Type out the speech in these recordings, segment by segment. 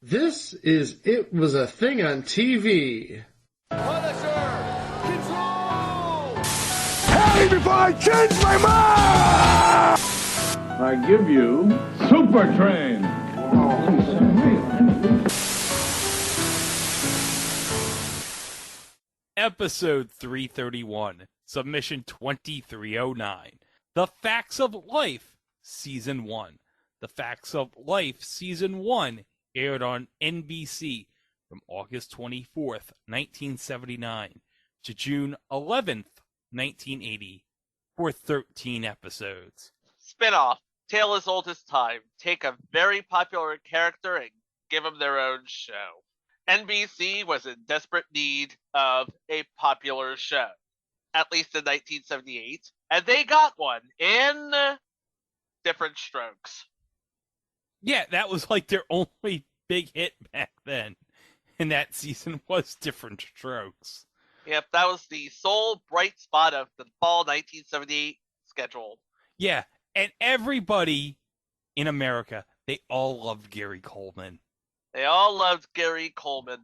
This is It Was a Thing on TV. Punisher! Control! Tell me before I change my mind! I give you Super Train. Episode 331, Submission 2309, The Facts of Life, Season 1. The Facts of Life, Season 1, aired on NBC from August 24th, 1979 to June 11th, 1980, for 13 episodes. Spin-off, Tale as Old as Time. Take a very popular character and give them their own show. NBC was in desperate need of a popular show, at least in 1978, and they got one in Different Strokes. Yeah, that was like their only big hit back then, and that season was Diff'rent Strokes. Yep, that was the sole bright spot of the fall 1978 schedule. Yeah, and everybody in America, they all loved Gary Coleman. They all loved Gary Coleman.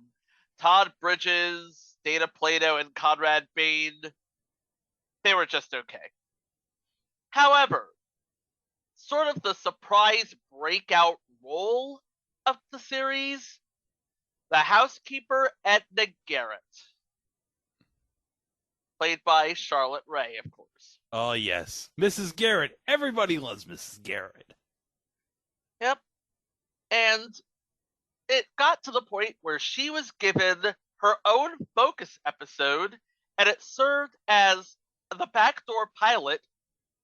Todd Bridges, Dana Plato, and Conrad Bain, they were just okay. However, sort of the surprise breakout role of the series, the housekeeper Edna Garrett, played by Charlotte Rae, of course. Oh, yes. Mrs. Garrett. Everybody loves Mrs. Garrett. Yep. And it got to the point where she was given her own focus episode, and it served as the backdoor pilot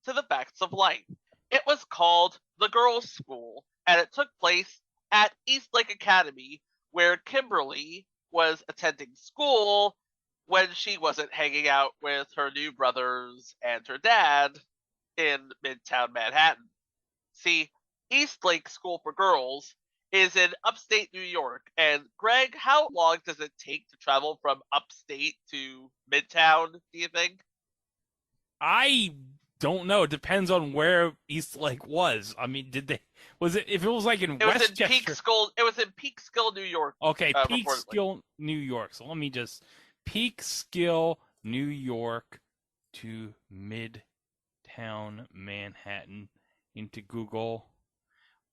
to The Facts of Life. It was called The Girls' School, and it took place at Eastland Academy, where Kimberly was attending school when she wasn't hanging out with her new brothers and her dad in Midtown Manhattan. See, Eastlake School for Girls is in upstate New York. And Greg, how long does it take to travel from upstate to Midtown, do you think? I don't know. It depends on where Eastlake was. I mean, if it was like in Westchester? It was in Peekskill, New York. Okay, Peekskill, New York. So let me just, Peekskill, New York to Midtown Manhattan into Google.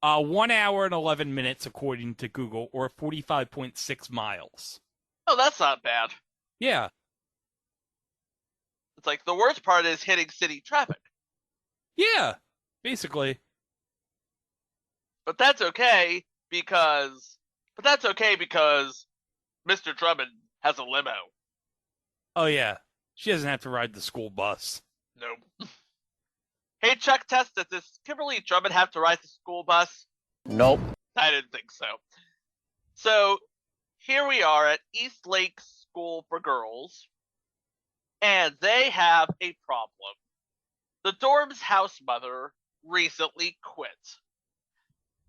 1 hour and 11 minutes according to Google, or 45.6 miles. Oh, that's not bad. Yeah. It's like the worst part is hitting city traffic. Yeah, basically. But that's okay because Mr. Drummond has a limo. Oh yeah, she doesn't have to ride the school bus. Nope. Hey, Chuck Test, does Kimberly Drummond have to ride the school bus? Nope. I didn't think so. So, here we are at Eastlake School for Girls, and they have a problem. The dorm's house mother recently quit.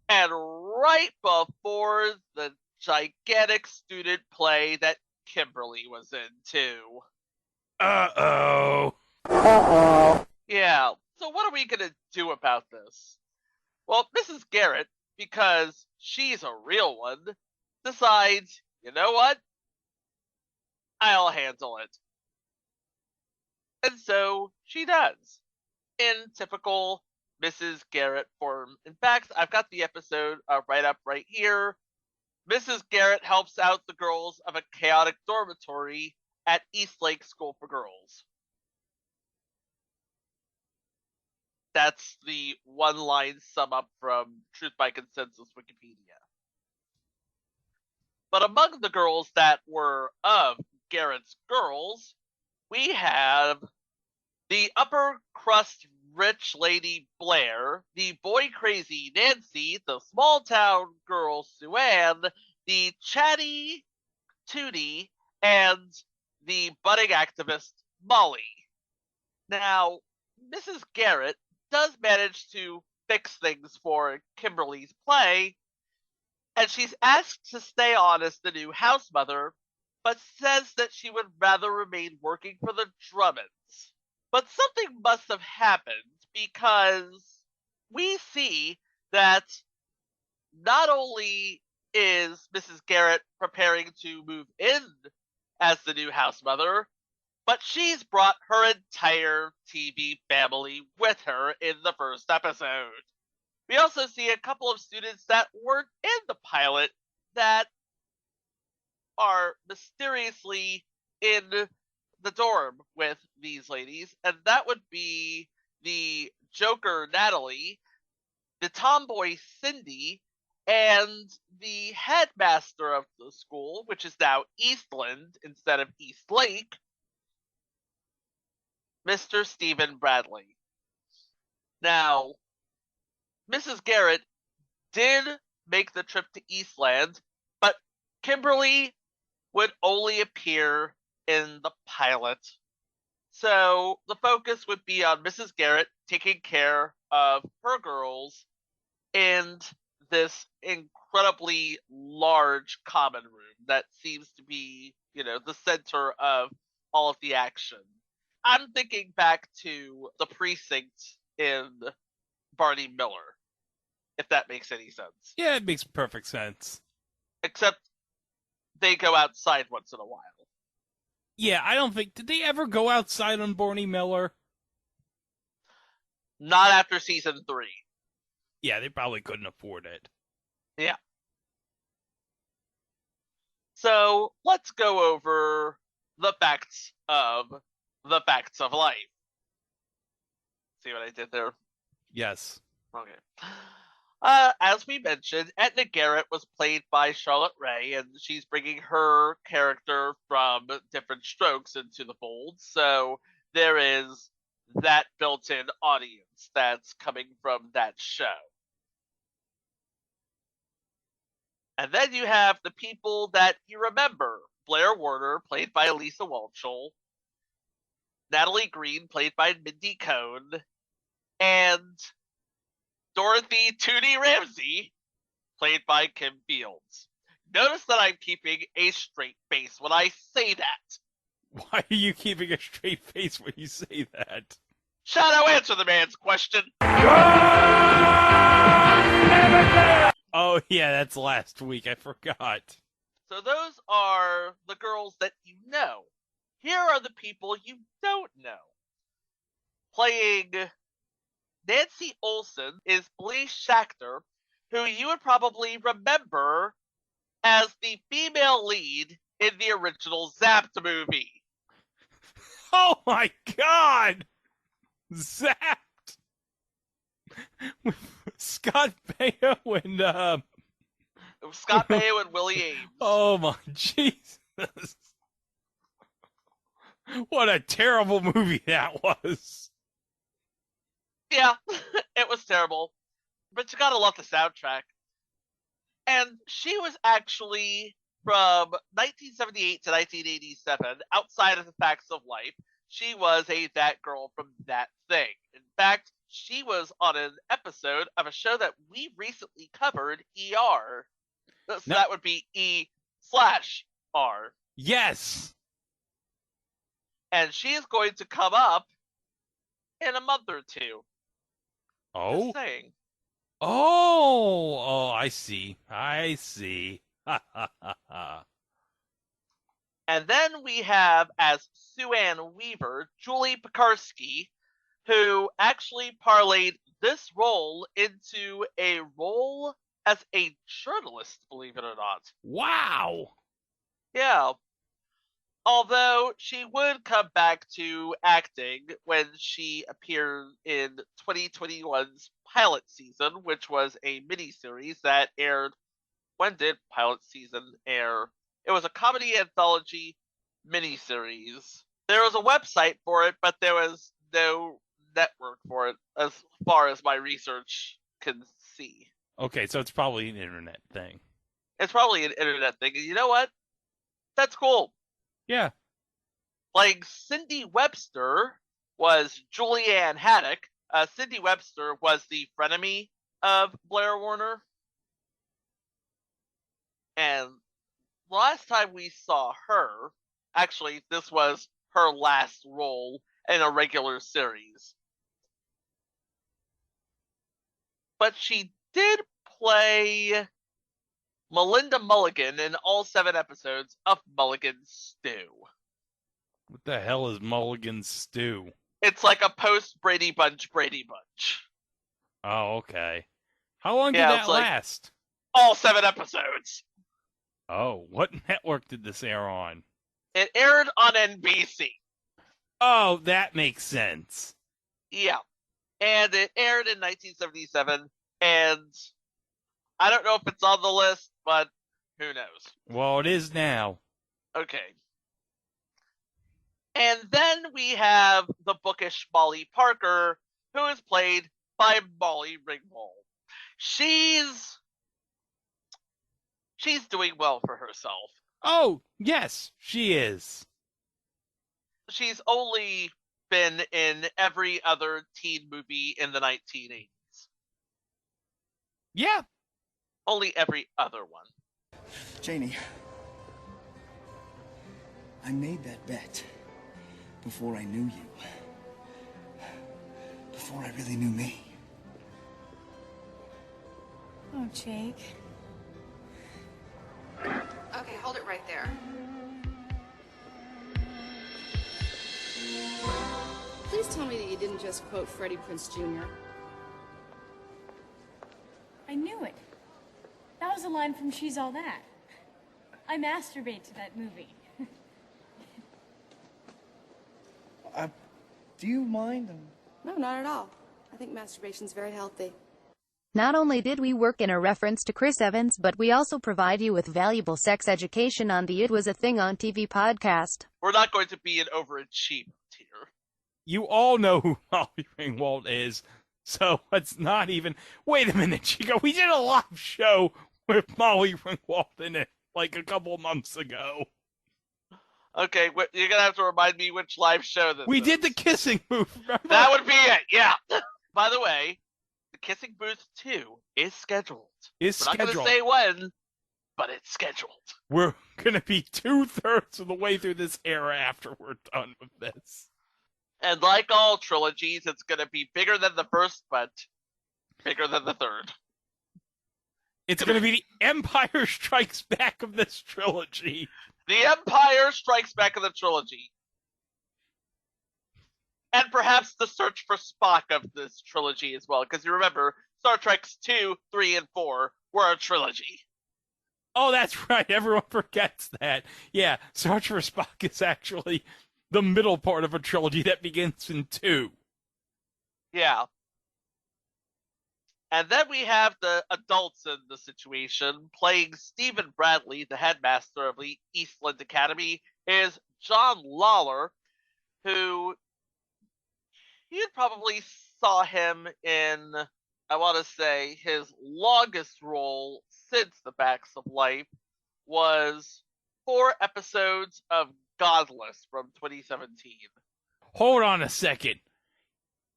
And right before the gigantic student play that Kimberly was in, too. Uh-oh. Yeah, so what are we going to do about this? Well, Mrs. Garrett, because she's a real one, decides, you know what? I'll handle it. And so she does, in typical Mrs. Garrett form. In fact, I've got the episode right here. Mrs. Garrett helps out the girls of a chaotic dormitory at Eastlake School for Girls. That's the one-line sum up from Truth by Consensus Wikipedia. But among the girls that were of Garrett's girls, we have the upper crust rich lady Blair, the boy crazy Nancy, the small town girl Sue Ann, the chatty Tootie, and the budding activist Molly. Now, Mrs. Garrett does manage to fix things for Kimberly's play, and she's asked to stay on as the new house mother, but says that she would rather remain working for the Drummonds. But something must have happened, because we see that not only is Mrs. Garrett preparing to move in as the new house mother, but she's brought her entire TV family with her in the first episode. We also see a couple of students that weren't in the pilot that are mysteriously in the dorm with these ladies, and that would be the Joker Natalie, the tomboy Cindy, and the headmaster of the school, which is now Eastland instead of Eastlake, Mr. Stephen Bradley. Now, Mrs. Garrett did make the trip to Eastland, but Kimberly would only appear in the pilot. So the focus would be on Mrs. Garrett taking care of her girls in this incredibly large common room that seems to be, the center of all of the action. I'm thinking back to the precinct in Barney Miller, if that makes any sense. Yeah, it makes perfect sense. Except they go outside once in a while. Yeah, I don't think... Did they ever go outside on Barney Miller? Not after season 3. Yeah, they probably couldn't afford it. Yeah. So let's go over the facts of life. See what I did there? Yes. Okay. As we mentioned, Edna Garrett was played by Charlotte Rae, and she's bringing her character from Different Strokes into the fold. So there is that built-in audience that's coming from that show. And then you have the people that you remember. Blair Warner, played by Elisa Walchel. Natalie Green, played by Mindy Cohn. And Dorothy Tootie Ramsey, played by Kim Fields. Notice that I'm keeping a straight face when I say that. Why are you keeping a straight face when you say that? Shadow, answer the man's question. Oh, yeah, that's last week. I forgot. So those are the girls that you know. Here are the people you don't know. Playing Nancy Olson is Blaise Schachter, who you would probably remember as the female lead in the original Zapped movie. Oh my god! Zapped! Scott Baio and, Scott Baio and Willie Ames. Oh my Jesus. What a terrible movie that was. Yeah, it was terrible. But you gotta love the soundtrack. And she was actually, from 1978 to 1987, outside of the facts of life, she was a That Girl from That Thing. In fact, she was on an episode of a show that we recently covered, ER. So that would be E/R. Yes! And she is going to come up in a month or two. Oh? Just saying. Oh, I see. I see. Ha ha ha ha. And then we have, as Sue Ann Weaver, Julie Pekarsky, who actually parlayed this role into a role as a journalist, believe it or not. Wow! Yeah. Although she would come back to acting when she appeared in 2021's pilot season, which was a miniseries that aired. When did pilot season air? It was a comedy anthology miniseries. There was a website for it, but there was no network for it, as far as my research can see. Okay, so it's probably an internet thing. It's probably an internet thing. And you know what? That's cool. Yeah. Playing Cindy Webster was Julianne Haddock. Cindy Webster was the frenemy of Blair Warner. And last time we saw her, actually, this was her last role in a regular series. But she did play Melinda Mulligan in all 7 episodes of Mulligan's Stew. What the hell is Mulligan's Stew? It's like a post-Brady Bunch. Oh, okay. How long did Yeah, that it's like- last? All 7 episodes. Oh, what network did this air on? It aired on NBC. Oh, that makes sense. Yeah. And it aired in 1977, and I don't know if it's on the list, but who knows? Well, it is now. Okay. And then we have the bookish Molly Parker, who is played by Molly Ringwald. She's doing well for herself. Oh, yes, she is. She's only been in every other teen movie in the 1980s. Yeah. Only every other one. Janie, I made that bet before I knew you. Before I really knew me. Oh, Jake. Okay, hold it right there. Please tell me that you didn't just quote Freddie Prinze Jr. I knew it. That was a line from She's All That. I masturbate to that movie. Do you mind? No, not at all. I think masturbation's very healthy. Not only did we work in a reference to Chris Evans, but we also provide you with valuable sex education on the It Was a Thing on TV podcast. We're not going to be an overachiever here. You all know who Molly Ringwald is, so it's not even... Wait a minute, Chico. We did a live show with Molly Ringwald in it, like a couple months ago. Okay, you're going to have to remind me which live show this We is. did the kissing booth, remember? That would be it, yeah. By the way, the Kissing Booth 2 is scheduled. We're not going to say when, but it's scheduled. We're going to be 2/3 of the way through this era after we're done with this. And like all trilogies, it's going to be bigger than the first, but bigger than the third. It's going to be the Empire Strikes Back of this trilogy. The Empire Strikes Back of the trilogy. And perhaps the search for Spock of this trilogy as well, because you remember, Star Trek's 2, 3, and 4 were a trilogy. Oh, that's right. Everyone forgets that. Yeah, Search for Spock is actually the middle part of a trilogy that begins in 2. Yeah. And then we have the adults in the situation. Playing Stephen Bradley, the headmaster of the Eastland Academy, is John Lawler, who you probably saw him in, I want to say, his longest role since The Facts of Life was 4 episodes of Godless from 2017. Hold on a second.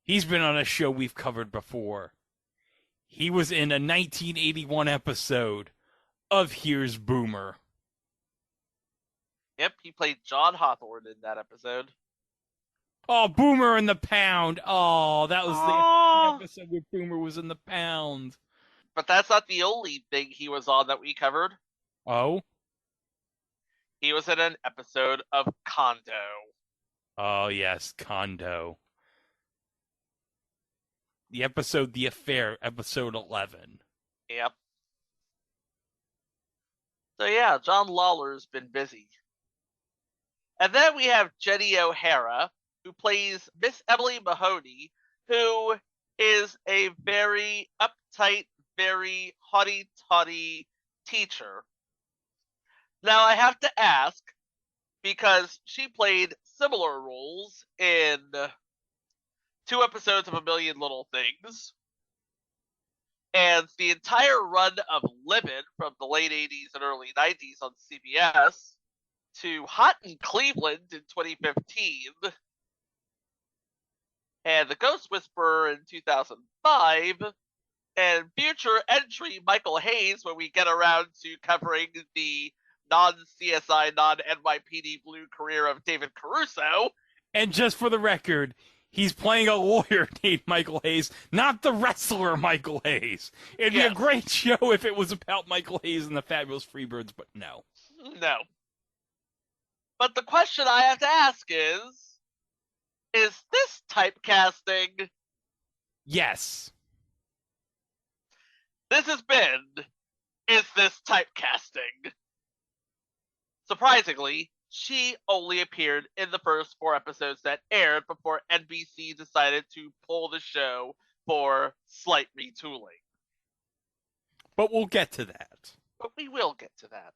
He's been on a show we've covered before. He was in a 1981 episode of Here's Boomer. Yep, he played John Hawthorne in that episode. Oh, Boomer in the Pound. Oh, that was Aww. the episode where Boomer was in the Pound. But that's not the only thing he was on that we covered. Oh? He was in an episode of Condo. Oh, yes, Condo. The episode The Affair, episode 11. Yep. So yeah, John Lawler's been busy. And then we have Jenny O'Hara, who plays Miss Emily Mahoney, who is a very uptight, very haughty-taughty teacher. Now I have to ask, because she played similar roles in 2 episodes of A Million Little Things, and the entire run of Livin' from the late 80s and early 90s on CBS, to Hot in Cleveland in 2015, and The Ghost Whisperer in 2005, and future entry Michael Hayes when we get around to covering the non-CSI, non-NYPD Blue career of David Caruso. And just for the record, He's playing a lawyer named Michael Hayes, not the wrestler Michael Hayes. It'd be a great show if it was about Michael Hayes and the Fabulous Freebirds, but no. No. But the question I have to ask is this typecasting? Yes. This has been, is this typecasting? Surprisingly, she only appeared in the first 4 episodes that aired before NBC decided to pull the show for slight retooling. But we'll get to that. But we will get to that.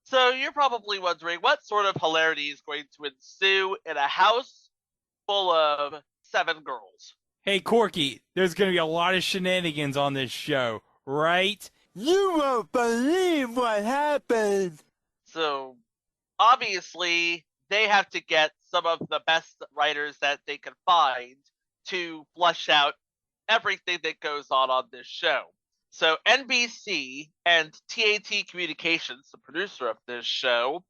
So you're probably wondering what sort of hilarity is going to ensue in a house full of 7 girls. Hey, Corky, there's going to be a lot of shenanigans on this show, right? You won't believe what happened. So, obviously, they have to get some of the best writers that they can find to flush out everything that goes on this show. So, NBC and TAT Communications, the producer of this show,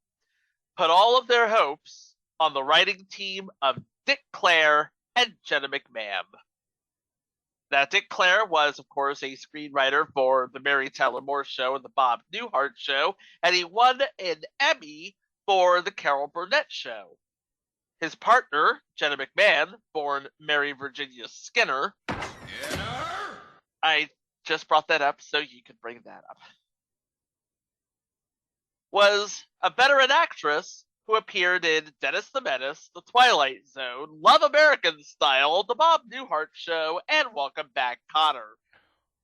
put all of their hopes on the writing team of Dick Clare and Jenna McMahon. Now, Dick Clare was, of course, a screenwriter for The Mary Tyler Moore Show and The Bob Newhart Show, and he won an Emmy for The Carol Burnett Show. His partner, Jenna McMahon, born Mary Virginia Skinner. I just brought that up so you could bring that up. Was a veteran actress who appeared in Dennis the Menace, The Twilight Zone, Love American Style, The Bob Newhart Show, and Welcome Back, Connor.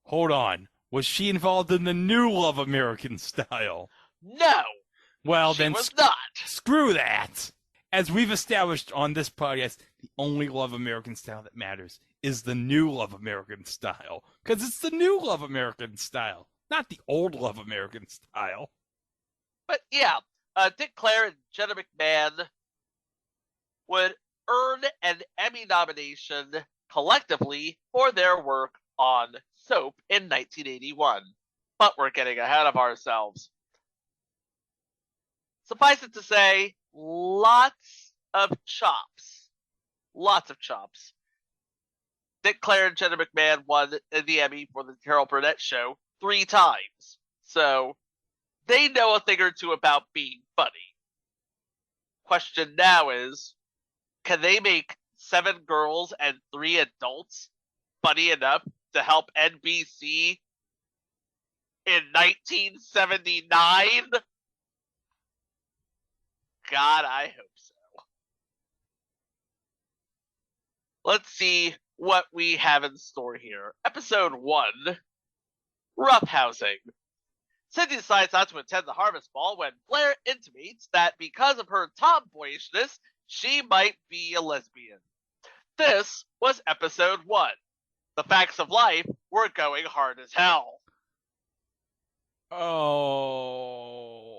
Hold on. Was she involved in the new Love American Style? No. Well, she then was not. Screw that. As we've established on this podcast, the only Love American Style that matters is the new Love American Style. Because it's the new Love American Style, not the old Love American Style. But yeah, Dick Clare and Jenna McMahon would earn an Emmy nomination collectively for their work on Soap in 1981. But we're getting ahead of ourselves. Suffice it to say, lots of chops. Lots of chops. Dick Clare and Jenna McMahon won the Emmy for the Carol Burnett Show 3 times. So they know a thing or two about being funny. Question now is, can they make 7 girls and 3 adults funny enough to help NBC in 1979? God, I hope so. Let's see what we have in store here. Episode 1, Roughhousing. Cindy decides not to attend the Harvest Ball when Blair intimates that because of her tomboyishness, she might be a lesbian. This was episode 1. The facts of life were going hard as hell. Oh.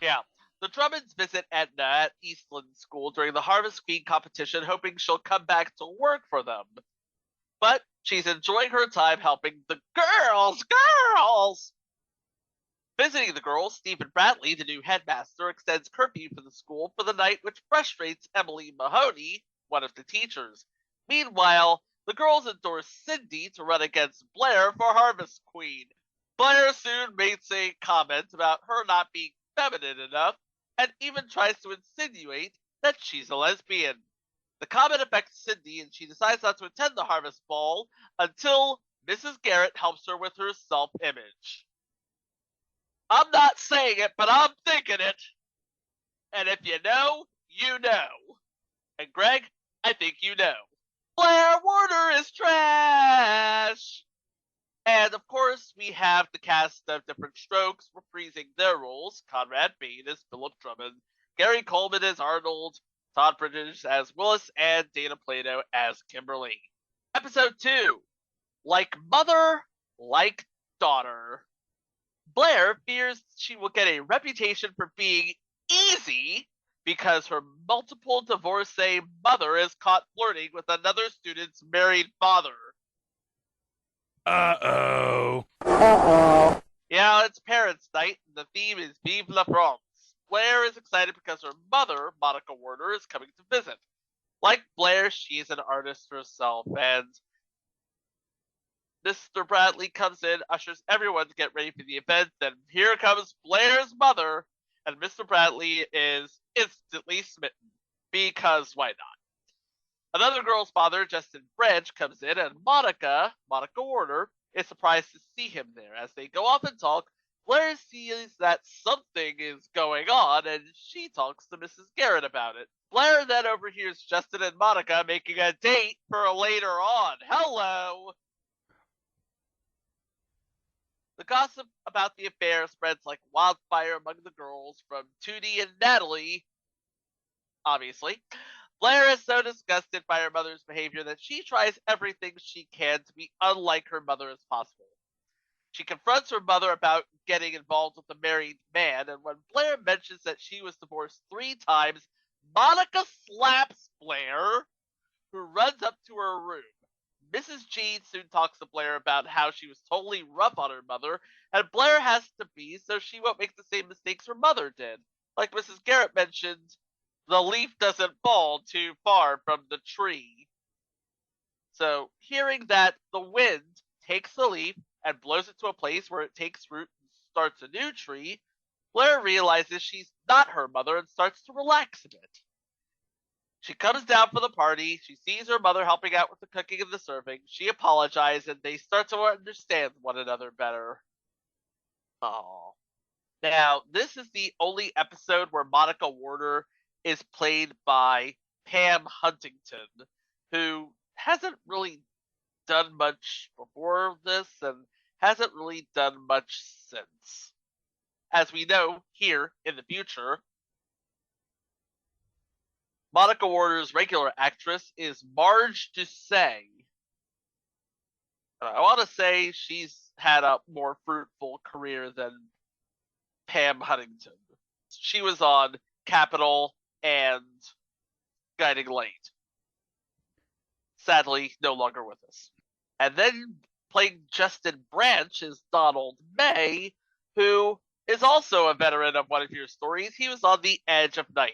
Yeah. The Drummonds visit Edna at Eastland School during the Harvest Queen competition, hoping she'll come back to work for them. But she's enjoying her time helping the girls! Visiting the girls, Stephen Bradley, the new headmaster, extends curfew for the school for the night, which frustrates Emily Mahoney, one of the teachers. Meanwhile, the girls endorse Cindy to run against Blair for Harvest Queen. Blair soon makes a comment about her not being feminine enough, and even tries to insinuate that she's a lesbian. The comment affects Cindy, and she decides not to attend the Harvest Ball until Mrs. Garrett helps her with her self-image. I'm not saying it, but I'm thinking it. And if you know, you know. And Greg, I think you know. Blair Warner is trash! And of course, we have the cast of Different Strokes reprising their roles. Conrad Bain as Philip Drummond, Gary Coleman as Arnold, Todd Bridges as Willis, and Dana Plato as Kimberly. Episode 2, Like Mother, Like Daughter. Blair fears she will get a reputation for being easy because her multiple divorcee mother is caught flirting with another student's married father. Uh-oh. Yeah, it's Parents' Night, and the theme is Vive la France. Blair is excited because her mother, Monica Warner, is coming to visit. Like Blair, she's an artist herself, and Mr. Bradley comes in, ushers everyone to get ready for the event, then here comes Blair's mother, and Mr. Bradley is instantly smitten. Because why not? Another girl's father, Justin Branch, comes in, and Monica Warner, is surprised to see him there. As they go off and talk, Blair sees that something is going on, and she talks to Mrs. Garrett about it. Blair then overhears Justin and Monica making a date for later on. Hello! The gossip about the affair spreads like wildfire among the girls, from Tootie and Natalie, obviously. Blair is so disgusted by her mother's behavior that she tries everything she can to be unlike her mother as possible. She confronts her mother about getting involved with a married man, and when Blair mentions that she was divorced 3 times, Monica slaps Blair, who runs up to her room. Mrs. G soon talks to Blair about how she was totally rough on her mother, and Blair has to be so she won't make the same mistakes her mother did. Like Mrs. Garrett mentioned, the leaf doesn't fall too far from the tree. So, hearing that the wind takes the leaf and blows it to a place where it takes root and starts a new tree, Blair realizes she's not her mother and starts to relax a bit. She comes down for the party, she sees her mother helping out with the cooking and the serving, she apologizes, and they start to understand one another better. Aww. Now, this is the only episode where Monica Warner is played by Pam Huntington, who hasn't really done much before this and hasn't really done much since. As we know here in the future, Monica Warner's regular actress is Marge Dusay. I want to say she's had a more fruitful career than Pam Huntington. She was on Capital and Guiding Light. Sadly, no longer with us. And then playing Justin Branch is Donald May, who is also a veteran of one of your stories. He was on The Edge of Night.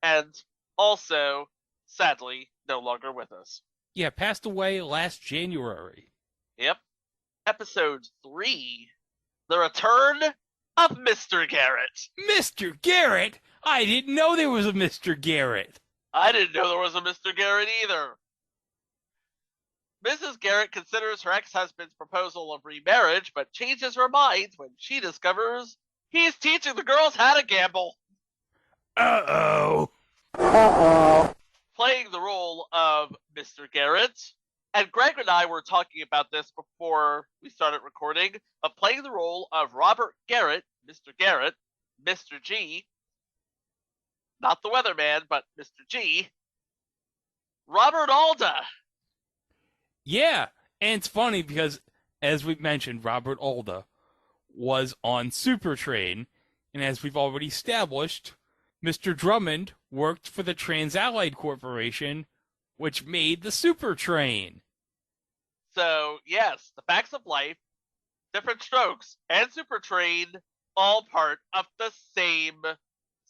And also, sadly, no longer with us. Yeah, passed away last January. Yep. Episode 3, The Return of Mr. Garrett. Mr. Garrett? I didn't know there was a Mr. Garrett. I didn't know there was a Mr. Garrett either. Mrs. Garrett considers her ex-husband's proposal of remarriage, but changes her mind when she discovers he's teaching the girls how to gamble. Uh-oh. Playing the role of Mr. Garrett, and Greg and I were talking about this before we started recording, but playing the role of Robert Garrett, Mr. G, not the weatherman, but Mr. G, Robert Alda. Yeah, and it's funny because, as we've mentioned, Robert Alda was on Supertrain, and as we've already established, Mr. Drummond worked for the Trans-Allied Corporation, which made the Supertrain. So, yes, the facts of life, different strokes, and Supertrain, all part of the same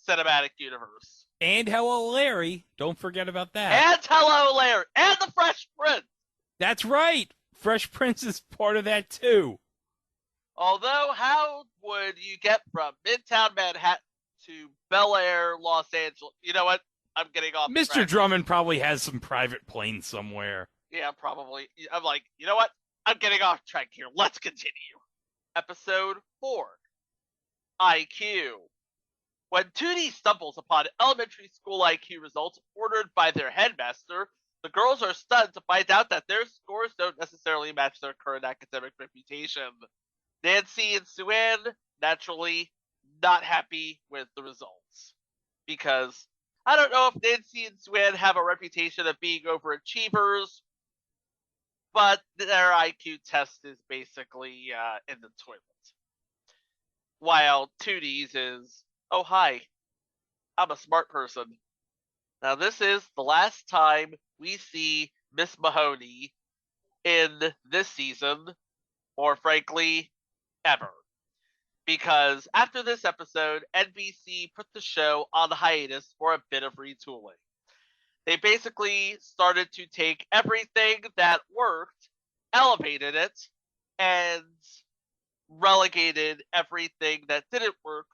cinematic universe. And Hello Larry, don't forget about that. And Hello Larry, and the Fresh Prince. That's right, Fresh Prince is part of that too. Although, how would you get from Midtown Manhattan to Bel Air, Los Angeles? You know what? I'm getting off. Mr. Drummond probably has some private plane somewhere. Yeah, probably. I'm like, you know what? I'm getting off track here. Let's continue. Episode 4, IQ. When Tootie stumbles upon elementary school IQ results ordered by their headmaster, the girls are stunned to find out that their scores don't necessarily match their current academic reputation. Nancy and Sue-Ann, naturally, not happy with the results. Because I don't know if Nancy and Sue-Ann have a reputation of being overachievers, but their IQ test is basically in the toilet. While Tootie's is, oh hi, I'm a smart person. Now this is the last time we see Miss Mahoney in this season, or frankly, ever. because after this episode, NBC put the show on hiatus for a bit of retooling. They basically started to take everything that worked, elevated it, and relegated everything that didn't work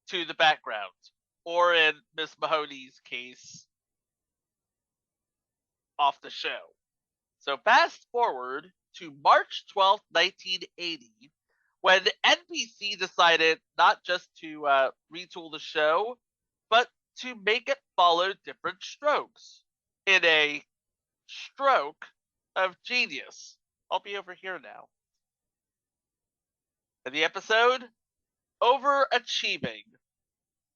to the background. Or in Miss Mahoney's case, off the show. So fast forward to March 12th, 1980, when NBC decided not just to retool the show, but to make it follow different strokes in a stroke of genius. I'll be over here now. In the episode, Overachieving.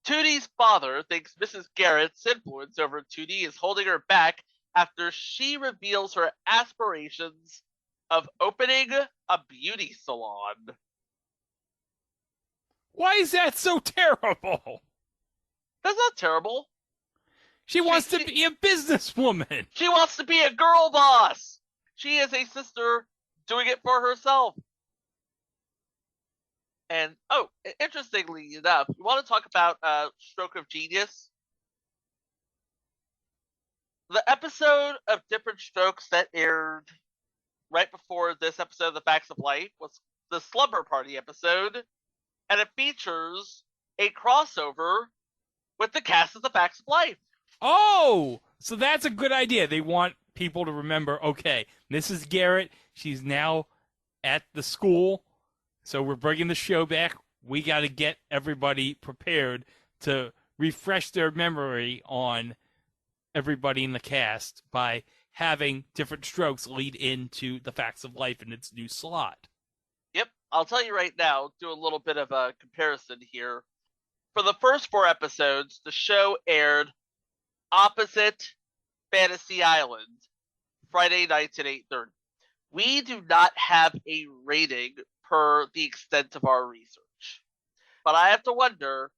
Tootie's father thinks Mrs. Garrett's influence over Tootie is holding her back after she reveals her aspirations of opening a beauty salon. Why is that so terrible? That's not terrible. She wants to be a businesswoman. She wants to be a girl boss. She is a sister doing it for herself. And, interestingly enough, you want to talk about stroke of genius? The episode of Different Strokes that aired right before this episode of The Facts of Life was the Slumber Party episode, and it features a crossover with the cast of The Facts of Life. Oh, so that's a good idea. They want people to remember, okay, Mrs. Garrett, she's now at the school, so we're bringing the show back. We got to get everybody prepared to refresh their memory on everybody in the cast by having Different Strokes lead into The Facts of Life in its new slot. Yep, I'll tell you right now, do a little bit of a comparison here. For the first 4 episodes, the show aired opposite Fantasy Island, Friday nights at 8:30. We do not have a rating per the extent of our research. But I have to wonder,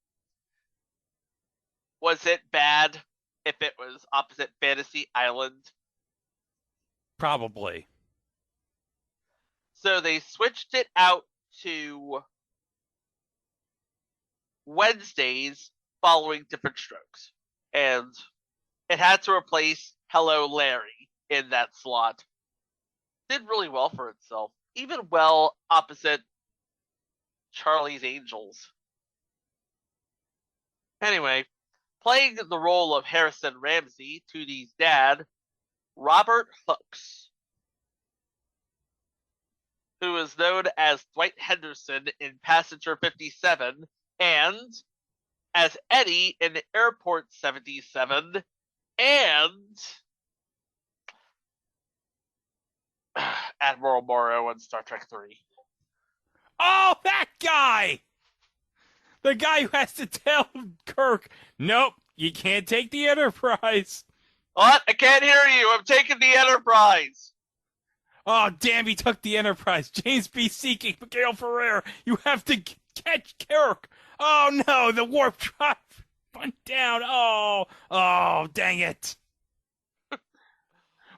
was it bad if it was opposite Fantasy Island? Probably. So they switched it out to Wednesdays following Different Strokes. And it had to replace Hello Larry in that slot. Did really well for itself. Even well opposite Charlie's Angels. Anyway, playing the role of Harrison Ramsey, Tootie's dad, Robert Hooks, who is known as Dwight Henderson in Passenger 57 and as Eddie in Airport 77 and Admiral Morrow in Star Trek 3. Oh, that guy! The guy who has to tell Kirk, nope, you can't take the Enterprise. What? I can't hear you. I'm taking the Enterprise. Oh, damn, he took the Enterprise. James B. Seeking, Miguel Ferrer, you have to catch Kirk. Oh, no, the warp drive went down. Oh, dang it.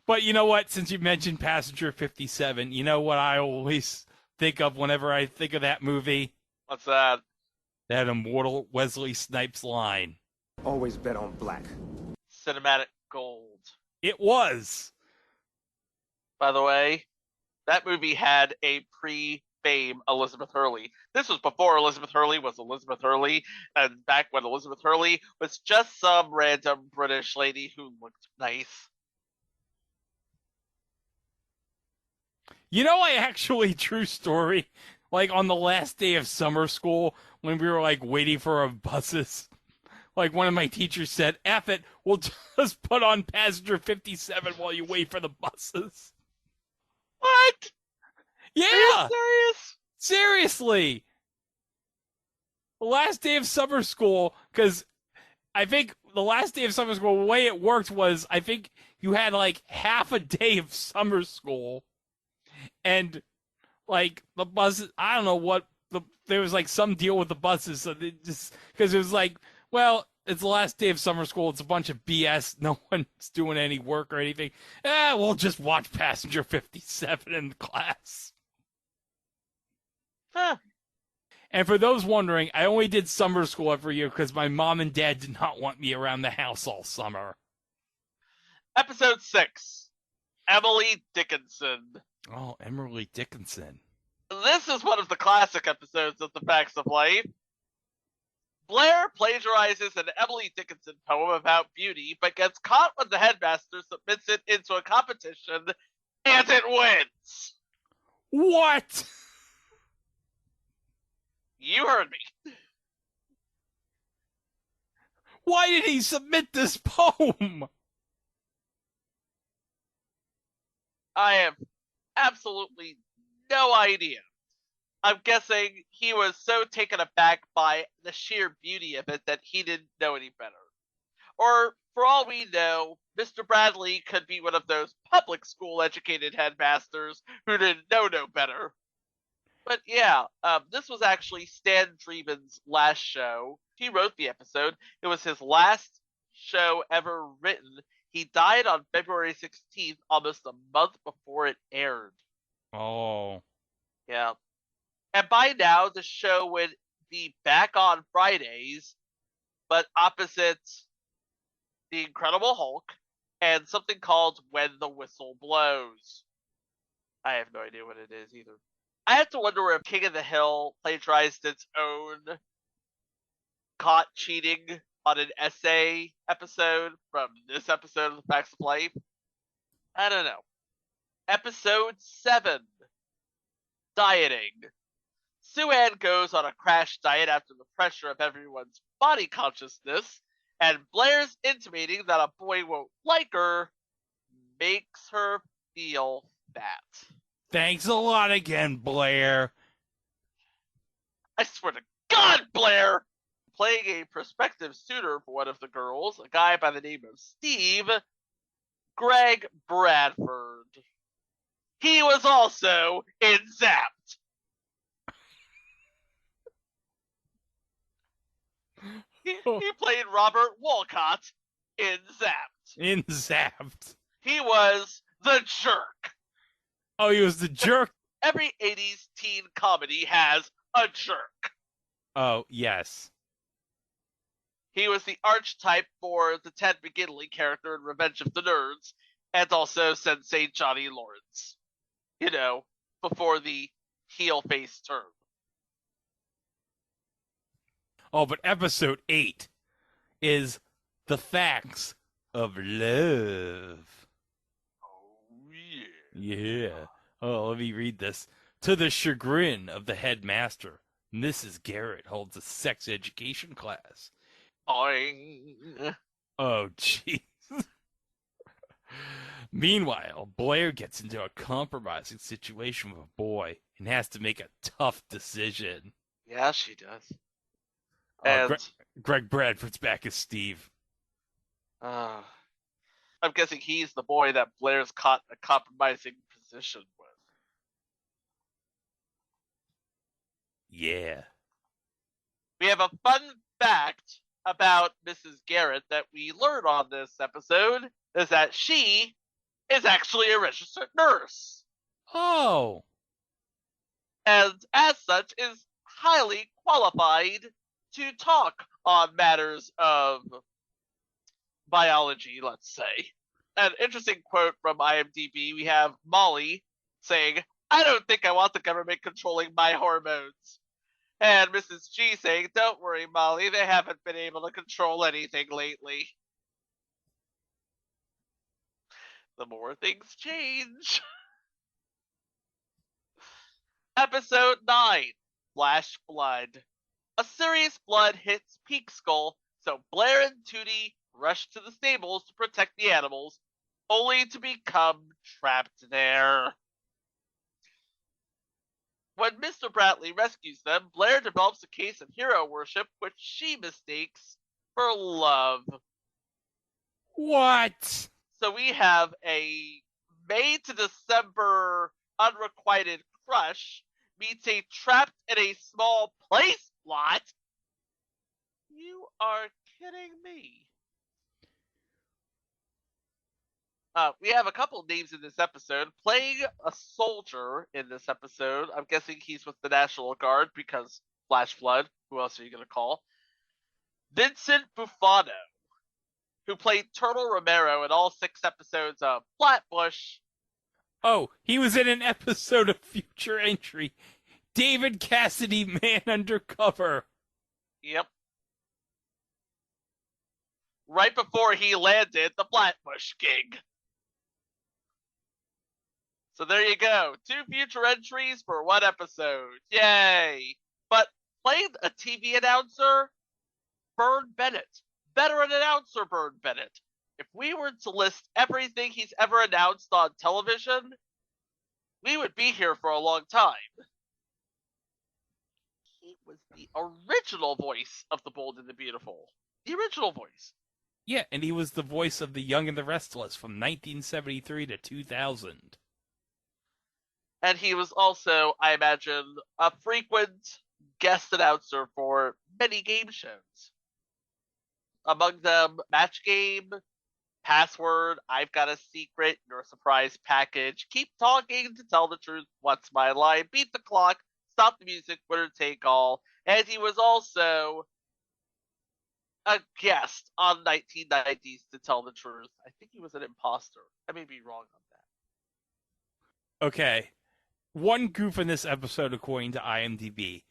But you know what? Since you mentioned Passenger 57, you know what I always think of whenever I think of that movie? What's that? That immortal Wesley Snipes line. Always bet on black. Cinematic gold. It was. By the way, that movie had a pre-fame Elizabeth Hurley. This was before Elizabeth Hurley was Elizabeth Hurley, and back when Elizabeth Hurley was just some random British lady who looked nice. You know, I actually, true story, like on the last day of summer school, when we were like waiting for our buses, like one of my teachers said, F it, we'll just put on Passenger 57 while you wait for the buses. What? Yeah. Are you serious? Seriously. The last day of summer school, because I think the last day of summer school, the way it worked was, I think you had like half a day of summer school. And, like, the buses, I don't know what, there was, like, some deal with the buses, so they just, because it was like, well, it's the last day of summer school, it's a bunch of BS, no one's doing any work or anything. We'll just watch Passenger 57 in class. Huh. And for those wondering, I only did summer school every year because my mom and dad did not want me around the house all summer. Episode 6, Emily Dickinson. Oh, Emily Dickinson. This is one of the classic episodes of The Facts of Life. Blair plagiarizes an Emily Dickinson poem about beauty, but gets caught when the headmaster submits it into a competition, and it wins. What? You heard me. Why did he submit this poem? I have absolutely no idea. I'm guessing he was so taken aback by the sheer beauty of it that he didn't know any better. Or, for all we know, Mr. Bradley could be one of those public school educated headmasters who didn't know no better. But yeah, this was actually Stan Dreben's last show. He wrote the episode. It was his last show ever written. He died on February 16th, almost a month before it aired. Oh. Yeah. And by now, the show would be back on Fridays, but opposite The Incredible Hulk and something called When the Whistle Blows. I have no idea what it is either. I have to wonder if King of the Hill plagiarized its own caught cheating on an essay episode from this episode of The Facts of Life. I don't know. Episode 7, Dieting. Sue-Ann goes on a crash diet after the pressure of everyone's body consciousness, and Blair's intimating that a boy won't like her makes her feel fat. Thanks a lot again, Blair. I swear to God, Blair! Playing a prospective suitor for one of the girls, a guy by the name of Steve, Greg Bradford. He was also in Zapped. He played Robert Walcott in Zapped. In Zapped. He was the jerk. Oh, he was the jerk? Every 80s teen comedy has a jerk. Oh, yes. He was the archetype for the Ted McGinley character in Revenge of the Nerds, and also Sensei Johnny Lawrence. You know, before the heel face term. Oh, but episode 8 is The Facts of Love. Oh, yeah. Yeah. Oh, let me read this. To the chagrin of the headmaster, Mrs. Garrett holds a sex education class. Boing. Oh, jeez. Meanwhile, Blair gets into a compromising situation with a boy and has to make a tough decision. Yeah, she does. Oh, Greg Bradford's back as Steve. I'm guessing he's the boy that Blair's caught in a compromising position with. Yeah. We have a fun fact about Mrs. Garrett that we learn on this episode, is that she is actually a registered nurse. Oh. And as such is highly qualified to talk on matters of biology, let's say. An interesting quote from IMDb, we have Molly saying, "I don't think I want the government controlling my hormones." And Mrs. G saying, "Don't worry, Molly, they haven't been able to control anything lately." The more things change. Episode 9, Flash Blood. A serious blood hits Peakskull, so Blair and Tootie rush to the stables to protect the animals, only to become trapped there. When Mr. Bradley rescues them, Blair develops a case of hero worship, which she mistakes for love. What? So we have a May to December unrequited crush meets a trapped in a small place plot. You are kidding me. We have a couple names in this episode. Playing a soldier in this episode, I'm guessing he's with the National Guard because Flash Flood. Who else are you going to call? Vincent Buffano, who played Turtle Romero in all 6 episodes of Flatbush. Oh, he was in an episode of Future Entry. David Cassidy, Man Undercover. Yep. Right before he landed the Flatbush gig. So there you go. 2 future entries for 1 episode. Yay! But playing a TV announcer, Vern Bennett. Veteran announcer Vern Bennett. If we were to list everything he's ever announced on television, we would be here for a long time. He was the original voice of The Bold and the Beautiful. The original voice. Yeah, and he was the voice of The Young and the Restless from 1973 to 2000. And he was also, I imagine, a frequent guest announcer for many game shows. Among them, Match Game, Password, I've Got a Secret, Your Surprise Package, Keep Talking to Tell the Truth, What's My Line, Beat the Clock, Stop the Music, Winner Take All. And he was also a guest on 1990s To Tell the Truth. I think he was an imposter. I may be wrong on that. Okay. One goof in this episode, according to IMDb.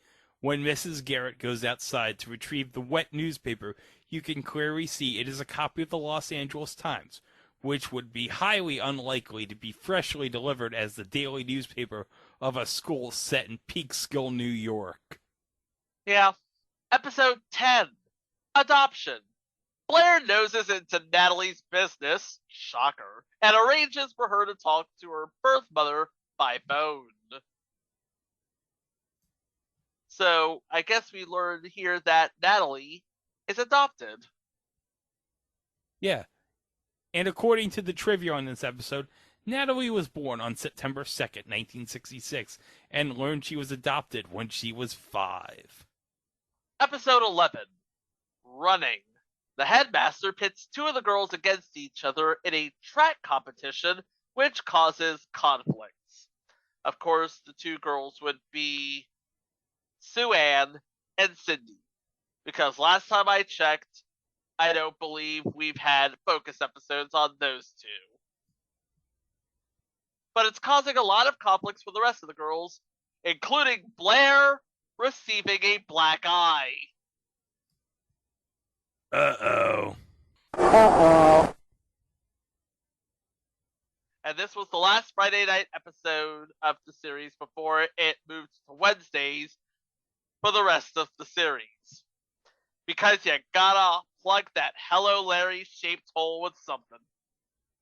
When Mrs. Garrett goes outside to retrieve the wet newspaper, you can clearly see it is a copy of the Los Angeles Times, which would be highly unlikely to be freshly delivered as the daily newspaper of a school set in Peekskill, New York. Yeah. Episode 10. Adoption. Blair noses into Natalie's business, shocker, and arranges for her to talk to her birth mother by phone. So, I guess we learned here that Natalie is adopted. Yeah. And according to the trivia on this episode, Natalie was born on September 2nd, 1966, and learned she was adopted when she was 5. Episode 11. Running. The headmaster pits 2 of the girls against each other in a track competition, which causes conflicts. Of course, the 2 girls would be Sue Ann and Cindy. Because last time I checked, I don't believe we've had focus episodes on those 2. But it's causing a lot of conflicts for the rest of the girls, including Blair receiving a black eye. Uh-oh. And this was the last Friday night episode of the series before it moved to Wednesdays for the rest of the series. Because you gotta plug that Hello Larry shaped hole with something.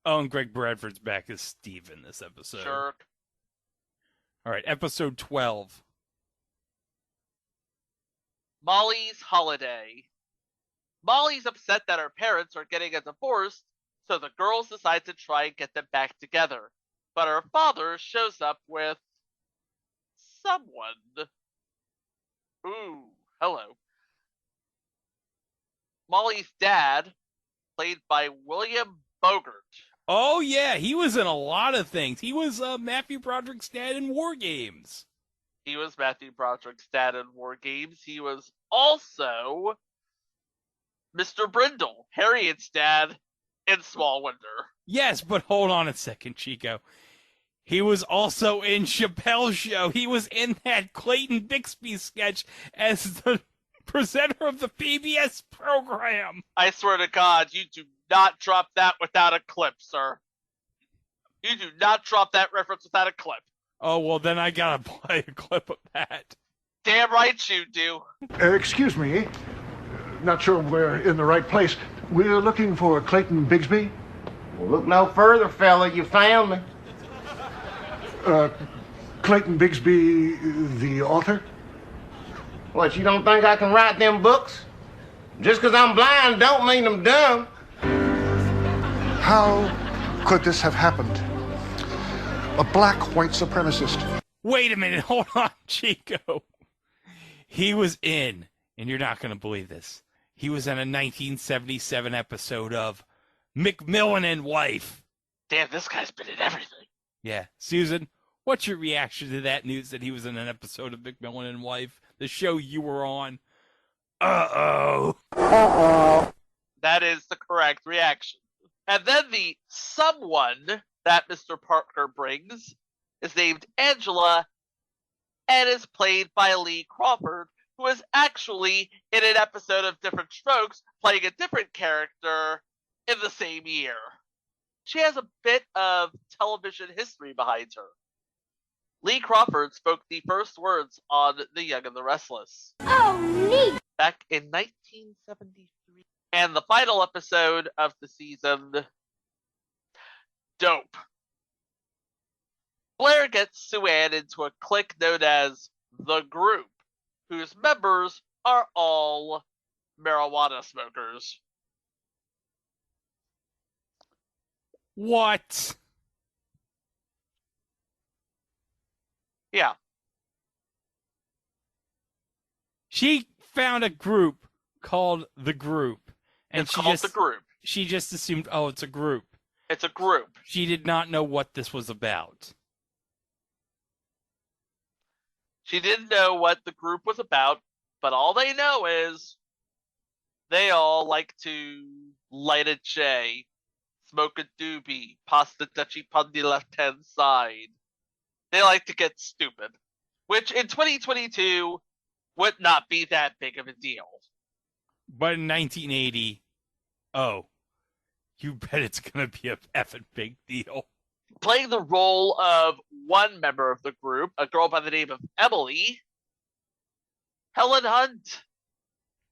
Oh, and Greg Bradford's back as Steve in this episode. Sure. All right, episode 12. Molly's holiday. Molly's upset that her parents are getting a divorce, so the girls decide to try and get them back together. But her father shows up with someone. Ooh, hello. Molly's dad, played by William Bogert. Oh, yeah, he was in a lot of things. He was Matthew Broderick's dad in War Games. He was Matthew Broderick's dad in War Games. He was also Mr. Brindle, Harriet's dad in Small Wonder. Yes, but hold on a second, Chico. He was also in Chappelle's Show. He was in that Clayton Bixby sketch as the presenter of the PBS program. I swear to God, you do not drop that without a clip, sir. You do not drop that reference without a clip. Oh, well, then I gotta play a clip of that. Damn right you do. Excuse me. Not sure we're in the right place. We're looking for Clayton Bigsby. Well, look no further, fella. You found me. Clayton Bigsby, the author? What, you don't think I can write them books? Just 'cause I'm blind don't mean I'm dumb. How could this have happened? A black white supremacist. Wait a minute, hold on, Chico. He was in, and you're not going to believe this, he was in a 1977 episode of McMillan and Wife. Damn, this guy's been in everything. Yeah. Susan, what's your reaction to that news that he was in an episode of McMillan and Wife? the show you were on. Uh-oh. That is the correct reaction. And then the someone that Mr. Parker brings is named Angela and is played by Lee Crawford, who was actually in an episode of Different Strokes playing a different character in the same year. She has a bit of television history behind her. Lee Crawford spoke the first words on The Young and the Restless. Oh, neat! Back in 1973. And the final episode of the season, Dope. Blair gets Sue Ann into a clique known as The Group, whose members are all marijuana smokers. What? Yeah. She found a group called The Group. And it's called The Group. She just assumed, oh, it's a group. It's a group. She did not know what this was about. She didn't know what the group was about, but all they know is they all like to light a J, smoke a doobie, pass the Dutchie on the left-hand side. They like to get stupid, which in 2022 would not be that big of a deal. But in 1980, oh, you bet it's going to be a effing big deal. Playing the role of one member of the group, a girl by the name of Emily, Helen Hunt.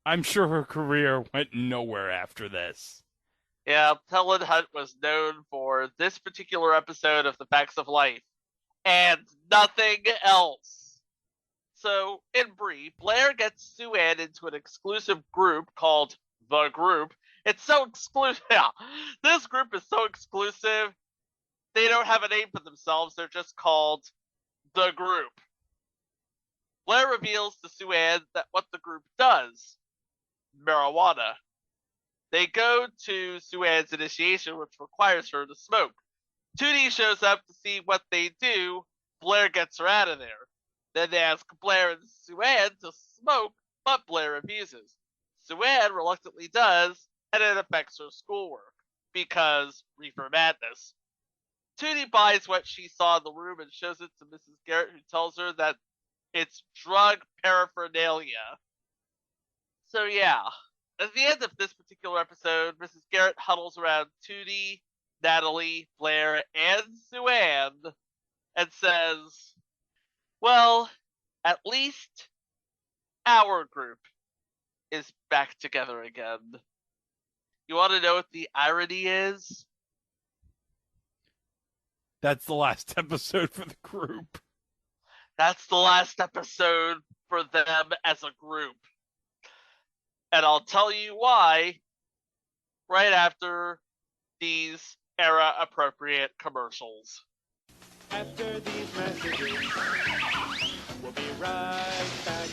I'm sure her career went nowhere after this. Yeah, Helen Hunt was known for this particular episode of The Facts of Life and nothing else. So, in brief, Blair gets Sue Ann into an exclusive group called The Group. It's so exclusive. Yeah, this group is so exclusive. They don't have a name for themselves. They're just called The Group. Blair reveals to Sue Ann that what the group does, marijuana. They go to Sue Ann's initiation, which requires her to smoke. Tootie shows up to see what they do. Blair gets her out of there. Then they ask Blair and Sue Ann to smoke, but Blair refuses. Sue Ann reluctantly does, and it affects her schoolwork, because reefer madness. Tootie buys what she saw in the room and shows it to Mrs. Garrett, who tells her that it's drug paraphernalia. So yeah, at the end of this particular episode, Mrs. Garrett huddles around Tootie, Natalie, Blair, and Sue Ann and says, well, at least our group is back together again. You want to know what the irony is? That's the last episode for the group. That's the last episode for them as a group. And I'll tell you why right after these era-appropriate commercials. After these messages, we'll be right back.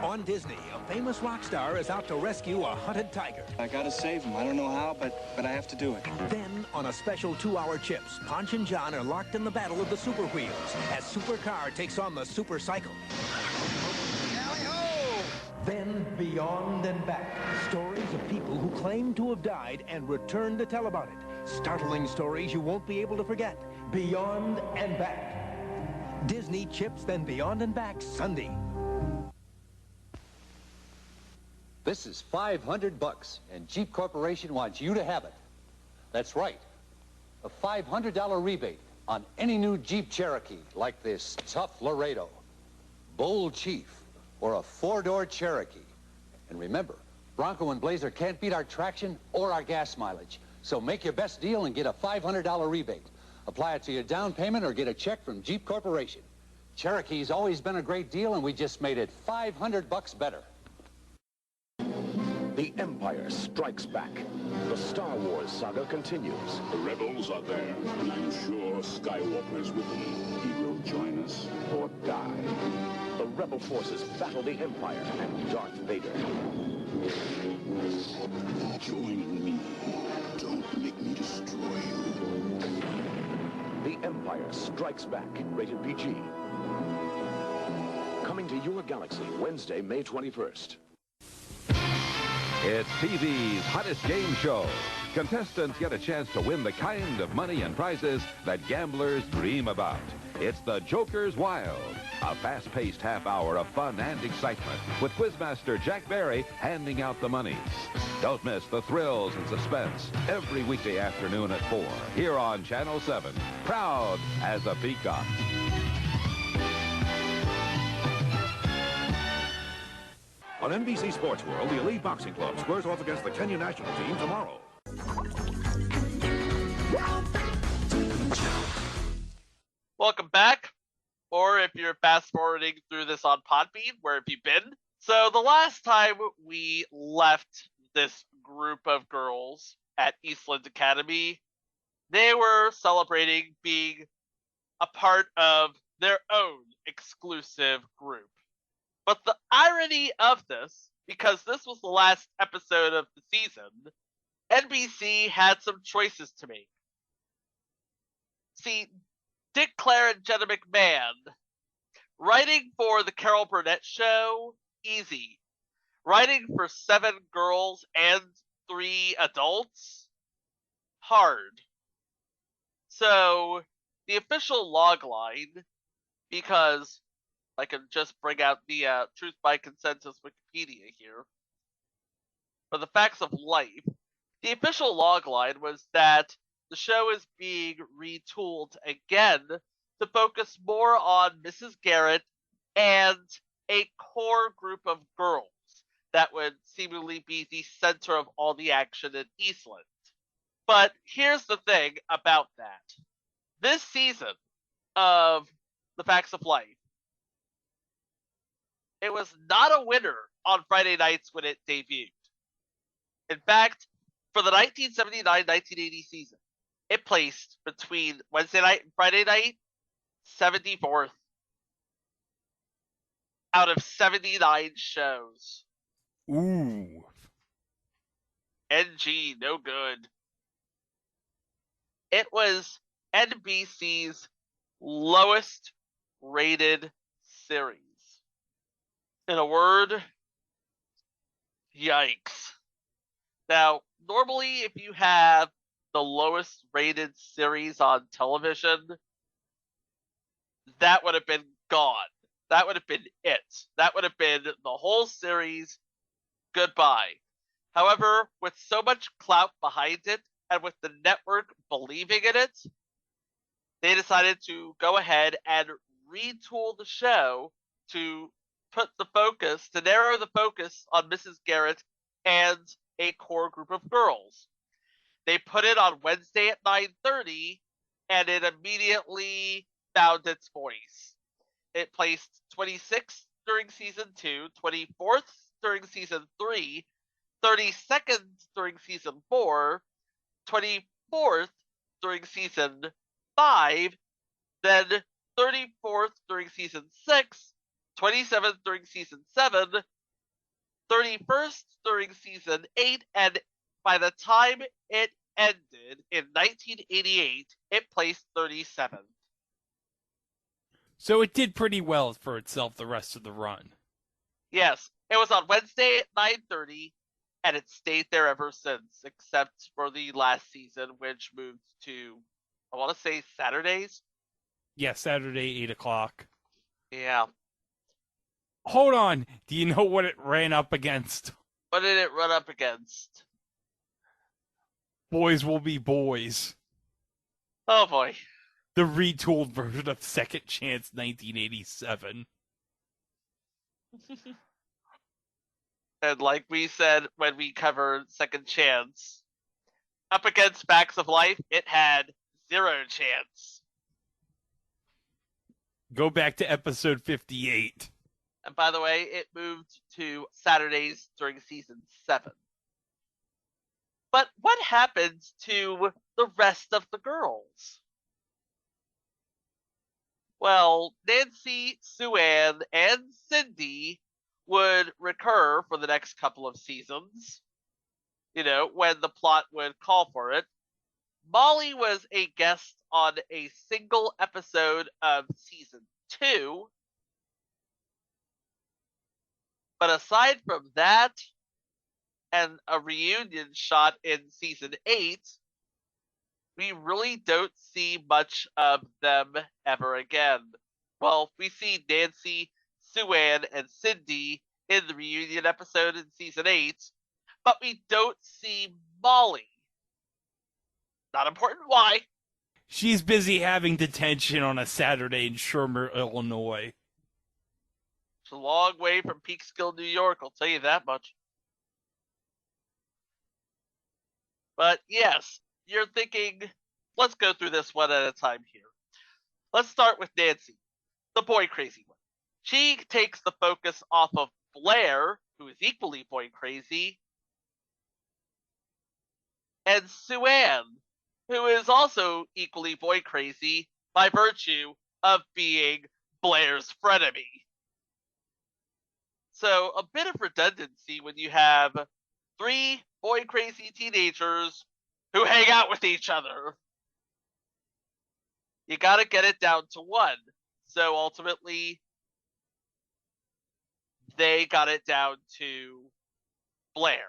On Disney, a famous rock star is out to rescue a hunted tiger. I gotta save him. I don't know how, but I have to do it. Then, on a special 2-hour Chips, Ponch and John are locked in the battle of the Super Wheels as Supercar takes on the Super Cycle. Then, Beyond and Back, stories of people who claim to have died and return to tell about it. Startling stories you won't be able to forget. Beyond and Back. Disney Chips, then Beyond and Back, Sunday. This is $500, and Jeep Corporation wants you to have it. That's right. A $500 rebate on any new Jeep Cherokee, like this tough Laredo, Bold Chief, or a 4-door Cherokee. And remember, Bronco and Blazer can't beat our traction or our gas mileage. So make your best deal and get a $500 rebate. Apply it to your down payment or get a check from Jeep Corporation. Cherokee's always been a great deal, and we just made it $500 better. The Empire Strikes Back. The Star Wars saga continues. The rebels are there, and I'm sure Skywalker's with them. He will join us Or die. The rebel forces battle the Empire and Darth Vader. Join me. Don't make me destroy you. The Empire Strikes Back. Rated PG. Coming into your galaxy Wednesday, May 21st. It's TV's hottest game show. Contestants get a chance to win the kind of money and prizes that gamblers dream about. It's the Joker's Wild, a fast-paced half hour of fun and excitement with Quizmaster Jack Barry handing out the monies. Don't miss the thrills and suspense every weekday afternoon at 4 here on Channel 7, proud as a peacock. On NBC Sports World, the Elite Boxing Club squares off against the Kenya national team tomorrow. Welcome back. Or if you're fast-forwarding through this on Podbean, where have you been? So the last time we left this group of girls at Eastland Academy, they were celebrating being a part of their own exclusive group. But the irony of this, because this was the last episode of the season, NBC had some choices to make. See, Dick Clare and Jenna McMahon, writing for the Carol Burnett show, easy. Writing for 7 girls and 3 adults, hard. So, the official log line, because I can just bring out the Truth by Consensus Wikipedia here. For the facts of life, the official log line was that the show is being retooled again to focus more on Mrs. Garrett and a core group of girls that would seemingly be the center of all the action in Eastland. But here's the thing about that. This season of The Facts of Life, it was not a winner on Friday nights when it debuted. In fact, for the 1979-1980 season, it placed between Wednesday night and Friday night 74th out of 79 shows. Ooh. NG, no good. It was NBC's lowest rated series. In a word, yikes. Now, normally if you have the lowest rated series on television, that would have been gone. That would have been it. That would have been the whole series. Goodbye. However, with so much clout behind it, and with the network believing in it, they decided to go ahead and retool the show to narrow the focus on Mrs. Garrett and a core group of girls. They put it on Wednesday at 9:30, and it immediately found its voice. It placed 26th during season 2, 24th during season 3, 32nd during season 4, 24th during season 5, then 34th during season 6, 27th during season 7, 31st during season 8, and by the time it ended in 1988, it placed 37th. So it did pretty well for itself the rest of the run. Yes, it was on Wednesday at 9:30, and it stayed there ever since, except for the last season, which moved to, I want to say, Saturdays? Yeah, Saturday, 8 o'clock. Yeah. Hold on. Do you know what it ran up against? What did it run up against? Boys Will Be Boys. Oh, boy. The retooled version of Second Chance 1987. And like we said when we covered Second Chance, up against Facts of Life, it had 0 chance. Go back to episode 58. And by the way, it moved to Saturdays during season 7. But what happened to the rest of the girls? Well, Nancy, Sue Ann, and Cindy would recur for the next couple of seasons, when the plot would call for it. Molly was a guest on a single episode of season 2. But aside from that, and a reunion shot in season 8, we really don't see much of them ever again. Well, we see Nancy, Sue-Ann, and Cindy in the reunion episode in season 8, but we don't see Molly. Not important why. She's busy having detention on a Saturday in Shermer, Illinois. It's a long way from Peekskill, New York, I'll tell you that much. But yes, you're thinking, let's go through this one at a time here. Let's start with Nancy, the boy crazy one. She takes the focus off of Blair, who is equally boy crazy, and Sue-Ann, who is also equally boy crazy by virtue of being Blair's frenemy. So a bit of redundancy when you have 3 boy crazy teenagers who hang out with each other. You gotta get it down to 1. So ultimately, they got it down to Blair.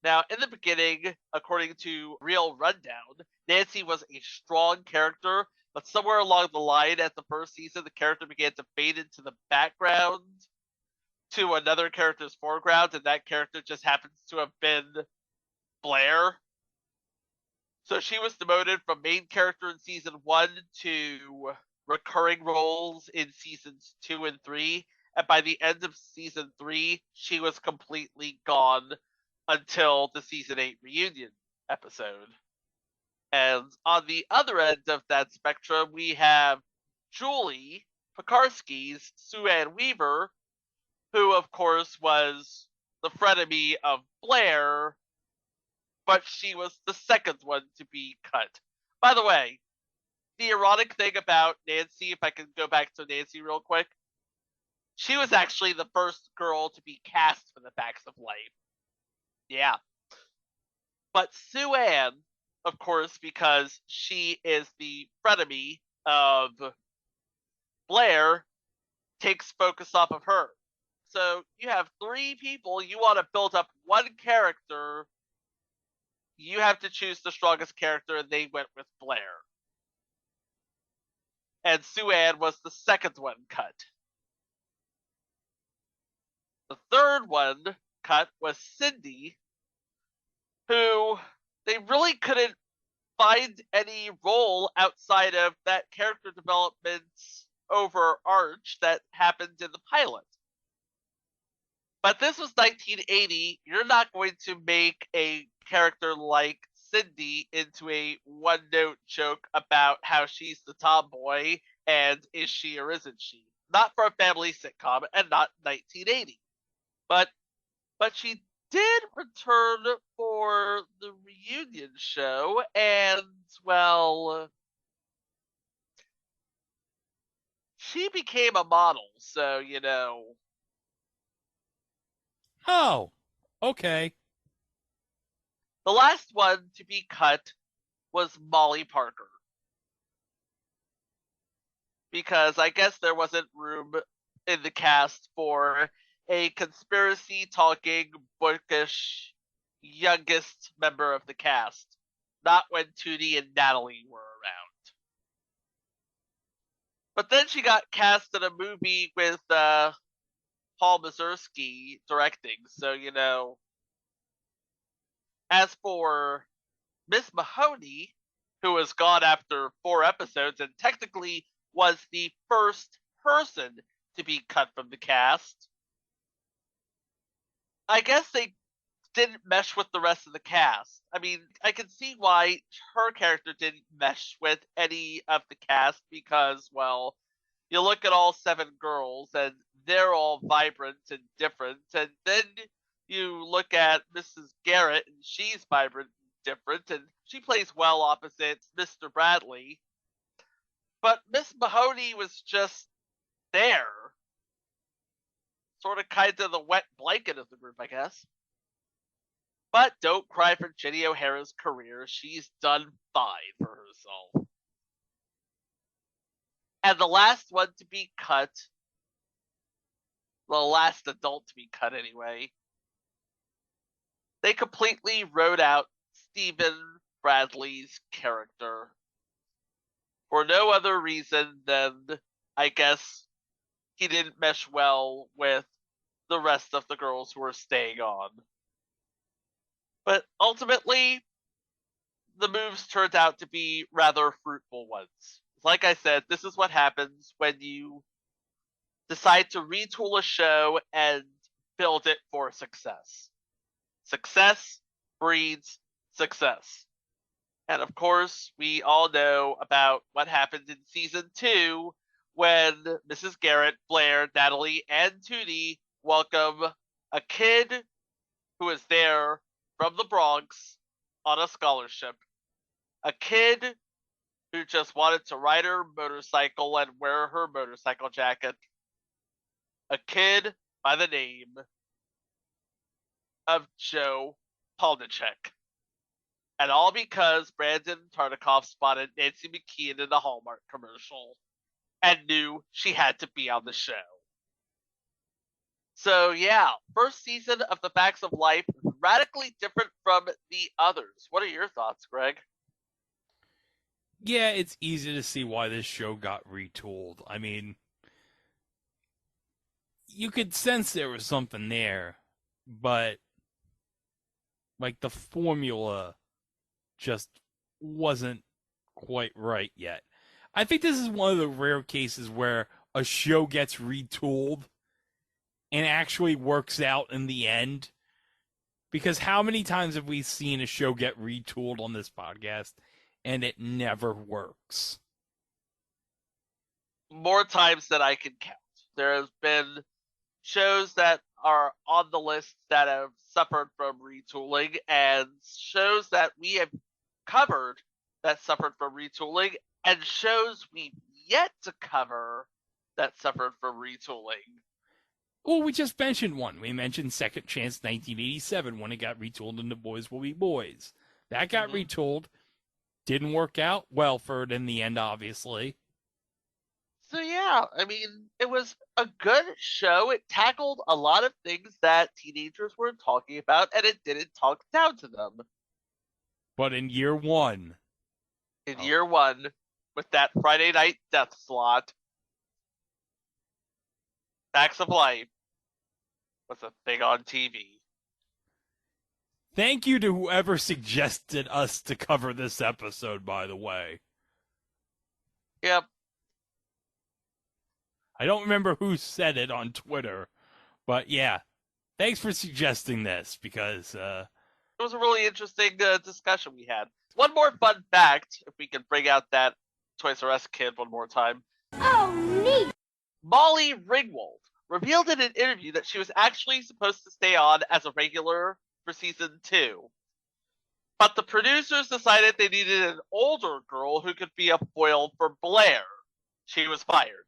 Now, in the beginning, according to Real Rundown, Nancy was a strong character, but somewhere along the line at the first season, the character began to fade into the background to another character's foreground, and that character just happens to have been Blair. So she was demoted from main character in season 1 to recurring roles in seasons 2 and 3, and by the end of season 3, she was completely gone until the season 8 reunion episode. And on the other end of that spectrum, we have Julie Pekarsky's Sue-Ann Weaver, who of course was the frenemy of Blair, but she was the second one to be cut. By the way, the ironic thing about Nancy, if I can go back to Nancy real quick, she was actually the first girl to be cast for the Facts of Life. Yeah. But Sue-Ann, of course, because she is the frenemy of Blair, takes focus off of her. So you have 3 people, you want to build up one character, you have to choose the strongest character, and they went with Blair. And Sue-Ann was the second one cut. The third one cut was Cindy, who they really couldn't find any role outside of that character development overarch that happened in the pilot. But this was 1980. You're not going to make a character like Cindy into a one-note joke about how she's the tomboy and is she or isn't she. Not for a family sitcom and not 1980. But she did return for the reunion show, and, well, she became a model, so, you know. Oh, okay. The last one to be cut was Molly Parker. Because I guess there wasn't room in the cast for a conspiracy-talking, bookish, youngest member of the cast. Not when Tootie and Natalie were around. But then she got cast in a movie with Paul Mazursky directing, so, you know. As for Miss Mahoney, who was gone after 4 episodes and technically was the first person to be cut from the cast, I guess they didn't mesh with the rest of the cast. I mean, I can see why her character didn't mesh with any of the cast because, well, you look at all 7 girls and they're all vibrant and different, and then you look at Mrs. Garrett and she's vibrant and different, and she plays well opposite Mr. Bradley. But Miss Mahoney was just there. Sort of kind of the wet blanket of the group, I guess. But don't cry for Jenny O'Hara's career. She's done fine for herself. And the last one to be cut the last adult to be cut anyway. They completely wrote out Stephen Bradley's character for no other reason than, I guess, he didn't mesh well with the rest of the girls who were staying on. But ultimately, the moves turned out to be rather fruitful ones. Like I said, this is what happens when you decide to retool a show and build it for success. Success breeds success. And of course, we all know about what happened in season 2 when Mrs. Garrett, Blair, Natalie, and Tootie welcome a kid who is there from the Bronx on a scholarship. A kid who just wanted to ride her motorcycle and wear her motorcycle jacket. A kid by the name of Joe Polnicek. And all because Brandon Tartikoff spotted Nancy McKeon in a Hallmark commercial and knew she had to be on the show. So yeah, first season of The Facts of Life, radically different from the others. What are your thoughts, Greg? Yeah, it's easy to see why this show got retooled. I mean, you could sense there was something there, but like the formula just wasn't quite right yet. I think this is one of the rare cases where a show gets retooled and actually works out in the end. Because how many times have we seen a show get retooled on this podcast and it never works? More times than I can count. There has been shows that are on the list that have suffered from retooling, and shows that we have covered that suffered from retooling, and shows we've yet to cover that suffered from retooling. Well, we just mentioned one. We mentioned Second Chance 1987 when it got retooled into Boys Will Be Boys. That got retooled. Didn't work out well for it in the end, obviously. So yeah, I mean, it was a good show. It tackled a lot of things that teenagers were talking about, and it didn't talk down to them. But in year one, with that Friday night death slot, Facts of Life was a thing on TV. Thank you to whoever suggested us to cover this episode, by the way. Yep. I don't remember who said it on Twitter, but yeah, thanks for suggesting this, because it was a really interesting discussion we had. One more fun fact, if we can bring out that Toys R Us kid one more time. Oh, neat! Molly Ringwald revealed in an interview that she was actually supposed to stay on as a regular for season 2. But the producers decided they needed an older girl who could be a foil for Blair. She was fired.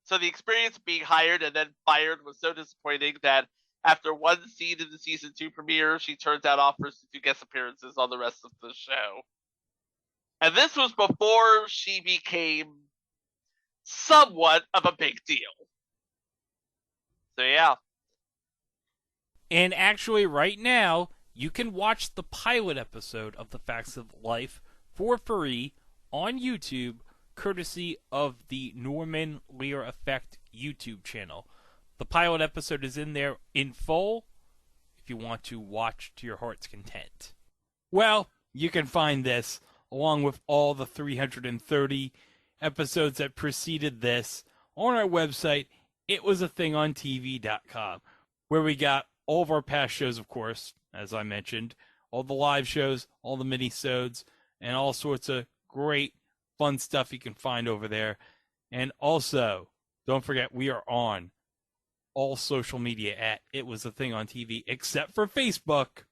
So the experience of being hired and then fired was so disappointing that after one scene in the season 2 premiere, she turned down offers to do guest appearances on the rest of the show. And this was before she became somewhat of a big deal. So yeah. And actually right now, you can watch the pilot episode of The Facts of Life for free on YouTube, courtesy of the Norman Lear Effect YouTube channel. The pilot episode is in there in full if you want to watch to your heart's content. Well, you can find this along with all the 330 episodes that preceded this on our website, itwasathingontv.com, where we got all of our past shows, of course, as I mentioned, all the live shows, all the mini-sodes, and all sorts of great fun stuff you can find over there. And also, don't forget, we are on all social media at It Was a Thing on TV, except for Facebook,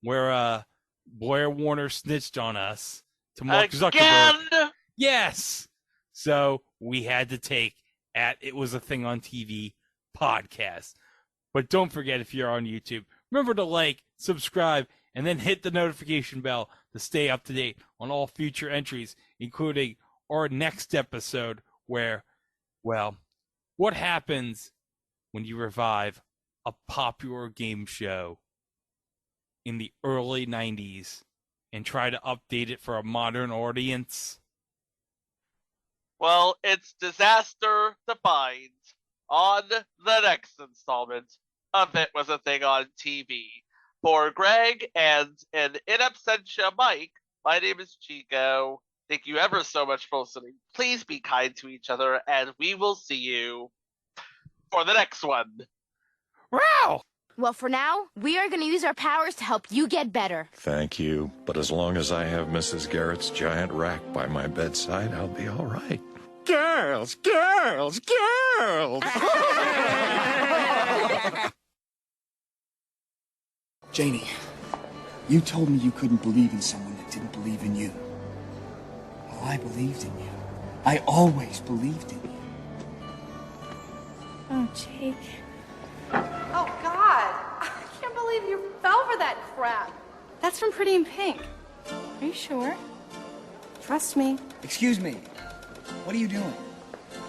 where Blair Warner snitched on us to Mark Zuckerberg. Yes! So we had to take at It Was a Thing on TV podcast. But don't forget, if you're on YouTube, remember to like, subscribe, and then hit the notification bell to stay up to date on all future entries, including our next episode where, well, what happens when you revive a popular game show in the early 90s and try to update it for a modern audience? Well, it's disaster defined on the next installment of It Was a Thing on TV. For Greg and an in absentia Mike, my name is Chico. Thank you ever so much for listening. Please be kind to each other, and we will see you for the next one. Wow! Well, for now, we are going to use our powers to help you get better. Thank you, but as long as I have Mrs. Garrett's giant rack by my bedside, I'll be all right. Girls, girls, girls! Janie, you told me you couldn't believe in someone that didn't believe in you. Well, I believed in you. I always believed in you. Oh, Jake. Oh, God. I can't believe you fell for that crap. That's from Pretty in Pink. Are you sure? Trust me. Excuse me. What are you doing?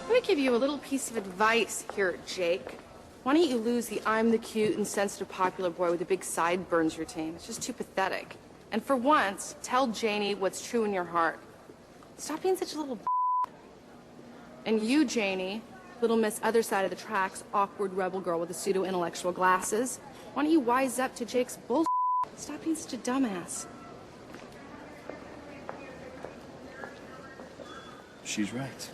Let me give you a little piece of advice here, Jake. Why don't you lose the I'm the cute and sensitive popular boy with the big sideburns routine? It's just too pathetic. And for once, tell Janie what's true in your heart. Stop being such a little And you, Janie, little Miss Other Side of the Tracks, awkward rebel girl with the pseudo-intellectual glasses, why don't you wise up to Jake's bullshit? Stop being such a dumbass. She's right.